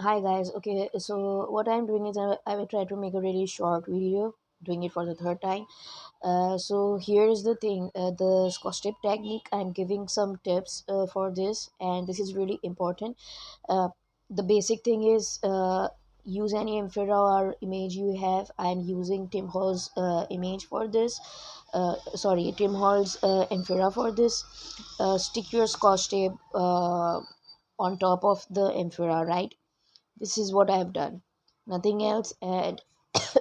Hi guys. Okay, so what I'm doing is I will try to make a really short video, doing it for the third time. So here's the thing, the Scotch tape technique. I'm giving some tips for this, and this is really important. Uh, the basic thing is use any emphera or image you have. I'm using Tim Hall's image for this. Sorry, Tim Hall's emphera for this. Stick your Scotch tape on top of the emphera, right? This is what I have done, nothing else. And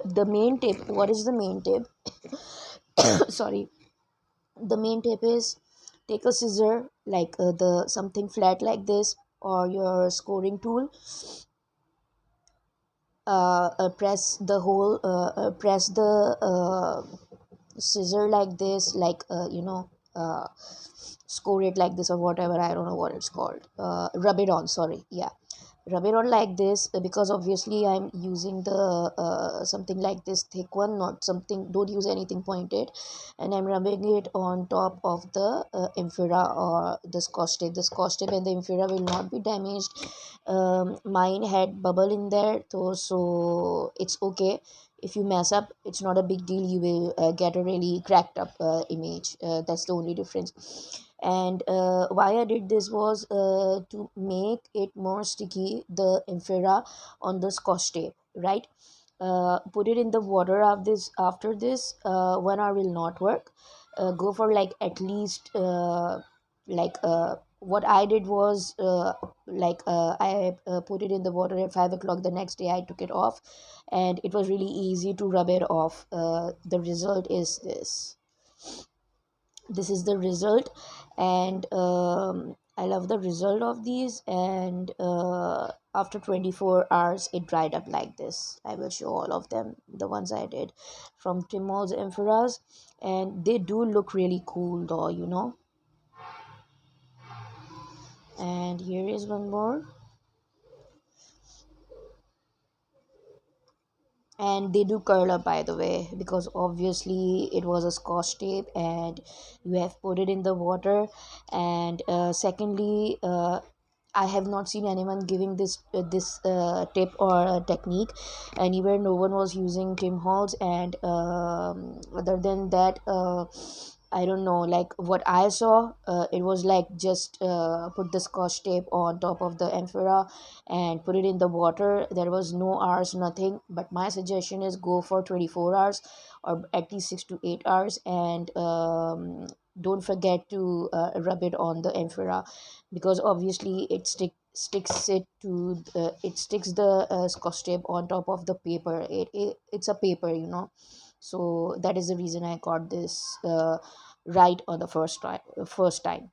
the main tip, what is the main tip? Sorry, the main tip is take a scissor, like the something flat like this, or your scoring tool. Press the hole, press the scissor like this, like score it like this or whatever. I don't know what it's called. Rub it on, sorry, yeah, rub it on like this, because obviously I'm using the something like this thick one, not something, don't use anything pointed. And I'm rubbing it on top of the emphera or the Scotch tape. The Scotch tape and the emphera will not be damaged. Mine had bubble in there, so it's okay. If you mess up, it's not a big deal. You will get a really cracked up image. That's the only difference. And why I did this was to make it more sticky, the emphera on the Scotch tape, right? Put it in the water of this. After this, 1 hour will not work. Go for like at least what I did was I put it in the water at 5 o'clock the next day. I took it off, and it was really easy to rub it off. The result is this. This is the result. And I love the result of these. And after 24 hours it dried up like this. I will show all of them, the ones I did from Timol's Emphoras, and they do look really cool though, and here is one more. And they do curl up, by the way, because obviously it was a Scotch tape and you have put it in the water. And secondly, I have not seen anyone giving this tip or technique anywhere. No one was using Tim Holtz. And other than that, I don't know, like what I saw, it was like just put the Scotch tape on top of the emphera and put it in the water. There was no hours, nothing. But my suggestion is go for 24 hours, or at least 6 to 8 hours. And don't forget to rub it on the emphera, because obviously it sticks the Scotch tape on top of the paper. It's a paper, so that is the reason I got this right on the first time.